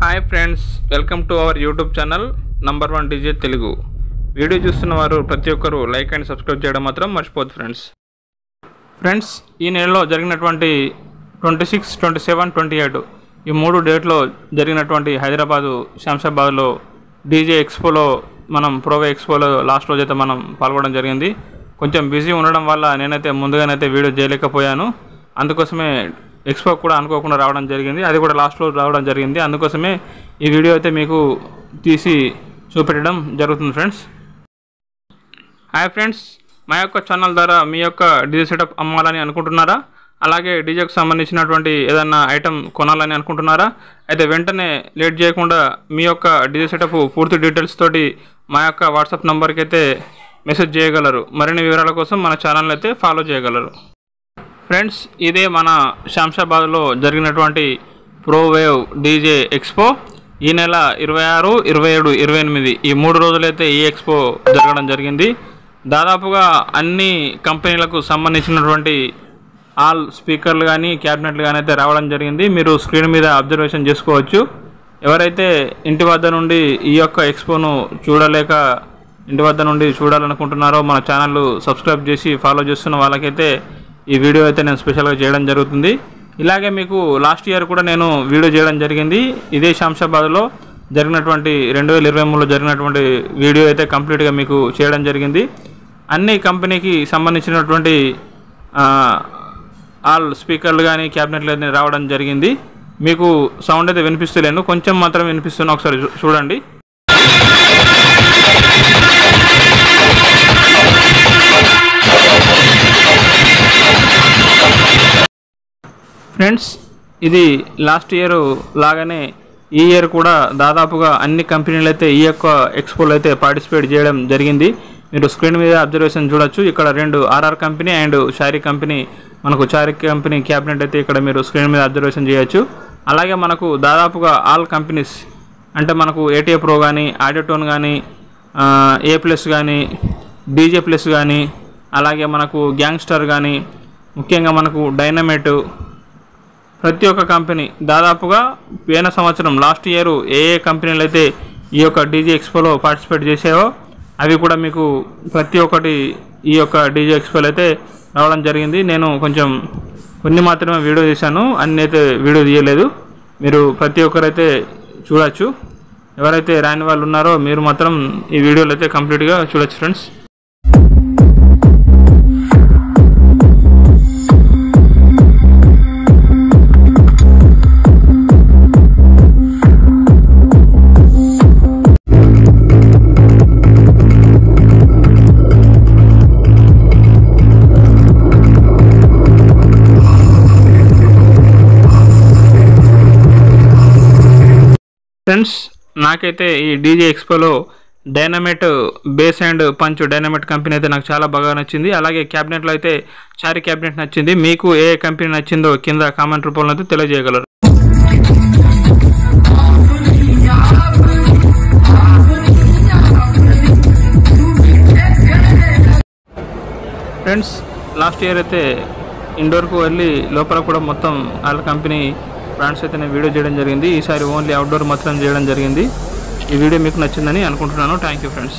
Hi friends, welcome to our YouTube channel number 1 DJ Telugu. Video చూస్తున్న వారు ప్రతి ఒక్కరూ లైక్ అండ్ సబ్స్క్రైబ్ చేయడం మాత్రం మర్చిపోద్దు ఫ్రెండ్స్. ఈ నెలలో జరిగినటువంటి 26, 27, 28 ఈ 3 డేట్లో జరిగినటువంటి హైదరాబాదు శంషాబాద్లో డీజే ఎక్స్పోలో మనం ప్రోవే ఎక్స్పోలో లాస్ట్ రోజైతే మనం పాల్గొనడం జరిగింది. కొంచెం బిజీ ఉండడం వల్ల నేనైతే ముందుగానైతే వీడియో చేయలేకపోయాను. అందుకోసమే ఎక్స్పో కూడా అనుకోకుండా రావడం జరిగింది, అది కూడా లాస్ట్ రోజు రావడం జరిగింది. అందుకోసమే ఈ వీడియో అయితే మీకు తీసి చూపెట్టడం జరుగుతుంది ఫ్రెండ్స్. హాయ్ ఫ్రెండ్స్, మా యొక్క ఛానల్ ద్వారా మీ యొక్క డీజే సెటప్ అమ్మాలని అనుకుంటున్నారా? అలాగే డీజేకి సంబంధించినటువంటి ఏదైనా ఐటమ్ కొనాలని అనుకుంటున్నారా? అయితే వెంటనే లేట్ చేయకుండా మీ యొక్క డీజే సెటప్ పూర్తి డీటెయిల్స్ తోటి మా యొక్క వాట్సాప్ నెంబర్కి అయితే మెసేజ్ చేయగలరు. మరిన్ని వివరాల కోసం మన ఛానల్ అయితే ఫాలో చేయగలరు. ఫ్రెండ్స్, ఇదే మన శంషాబాద్లో జరిగినటువంటి ప్రోవేవ్ డీజే ఎక్స్పో. ఈ నెల 26, 27, 28 ఈ 3 రోజులైతే ఈ ఎక్స్పో జరగడం జరిగింది. దాదాపుగా అన్ని కంపెనీలకు సంబంధించినటువంటి ఆల్ స్పీకర్లు కానీ క్యాబినెట్లు కానీ అయితే రావడం జరిగింది. మీరు స్క్రీన్ మీద అబ్జర్వేషన్ చేసుకోవచ్చు. ఎవరైతే ఇంటి వద్ద నుండి ఈ యొక్క ఎక్స్పోను చూడలేక ఇంటి వద్ద నుండి చూడాలనుకుంటున్నారో మన ఛానల్ సబ్స్క్రైబ్ చేసి ఫాలో చేస్తున్న వాళ్ళకైతే ఈ వీడియో అయితే నేను స్పెషల్గా చేయడం జరుగుతుంది. ఇలాగే మీకు లాస్ట్ ఇయర్ కూడా నేను వీడియో చేయడం జరిగింది. ఇదే శంషాబాద్లో జరిగినటువంటి 2023లో జరిగినటువంటి వీడియో అయితే కంప్లీట్గా మీకు చేయడం జరిగింది. అన్ని కంపెనీకి సంబంధించినటువంటి ఆల్ స్పీకర్లు కానీ క్యాబినెట్లు అయితే రావడం జరిగింది. మీకు సౌండ్ అయితే వినిపిస్తలేను, కొంచెం మాత్రం వినిపిస్తున్నా, ఒకసారి చూడండి. ఫ్రెండ్స్, ఇది లాస్ట్ ఇయర్ లాగానే ఈ ఇయర్ కూడా దాదాపుగా అన్ని కంపెనీలు అయితే ఈ యొక్క ఎక్స్పోలో అయితే పార్టిసిపేట్ చేయడం జరిగింది. మీరు స్క్రీన్ మీద అబ్జర్వేషన్ చూడొచ్చు. ఇక్కడ 2 ఆర్ఆర్ కంపెనీ అండ్ షారీ కంపెనీ, మనకు షారీ కంపెనీ క్యాబినెట్ అయితే ఇక్కడ మీరు స్క్రీన్ మీద అబ్జర్వేషన్ చేయొచ్చు. అలాగే మనకు దాదాపుగా ఆల్ కంపెనీస్ అంటే మనకు ఏటీఏ ప్రో కానీ, ఆడియోటోన్ కానీ, ఏ ప్లస్ కానీ, డీజే ప్లస్ కానీ, అలాగే మనకు గ్యాంగ్స్టర్ కానీ, ముఖ్యంగా మనకు డైనమైట్, ప్రతి ఒక్క కంపెనీ దాదాపుగా పోయిన సంవత్సరం లాస్ట్ ఇయర్ ఏ కంపెనీలు అయితే ఈ యొక్క డీజే ఎక్స్పోలో పార్టిసిపేట్ చేసావో అవి కూడా మీకు ప్రతి ఒక్కటి ఈ యొక్క డీజే ఎక్స్పోలో అయితే రావడం జరిగింది. నేను కొన్ని మాత్రమే వీడియో చేశాను, అన్నీ అయితే వీడియో తీయలేదు. మీరు ప్రతి ఒక్కరైతే చూడొచ్చు. ఎవరైతే రాని వాళ్ళు ఉన్నారో మీరు మాత్రం ఈ వీడియోలో అయితే కంప్లీట్గా చూడొచ్చు ఫ్రెండ్స్. ఫ్రెండ్స్, నాకైతే ఈ డీజే ఎక్స్పోలో dynamite bass and punch dynamite company అయితే నాకు చాలా బాగా నచ్చింది. అలాగే క్యాబినెట్లో అయితే చారీ క్యాబినెట్ నచ్చింది. మీకు ఏ కంపెనీ నచ్చిందో కింద కామెంట్ రూపంలో అయితే తెలియజేయగలరు. ఫ్రెండ్స్, లాస్ట్ ఇయర్ అయితే ఇండోర్కు వెళ్ళి లోపల కూడా మొత్తం వాళ్ళ కంపెనీ బ్రాండ్స్ అయితే నేను వీడియో చేయడం జరిగింది. ఈసారి ఓన్లీ అవుట్డోర్ మాత్రం చేయడం జరిగింది. ఈ వీడియో మీకు నచ్చిందని అనుకుంటున్నాను. Thank you friends.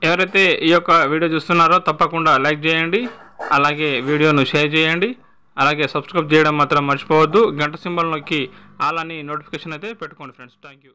ఎవరైతే ఈ యొక్క వీడియో చూస్తున్నారో తప్పకుండా లైక్ చేయండి, అలాగే వీడియోను షేర్ చేయండి, అలాగే సబ్స్క్రైబ్ చేయడం మాత్రం మర్చిపోవద్దు. గంట సింబల్ నొక్కి ఆల్ అని నోటిఫికేషన్ అయితే పెట్టుకోండి ఫ్రెండ్స్. Thank you.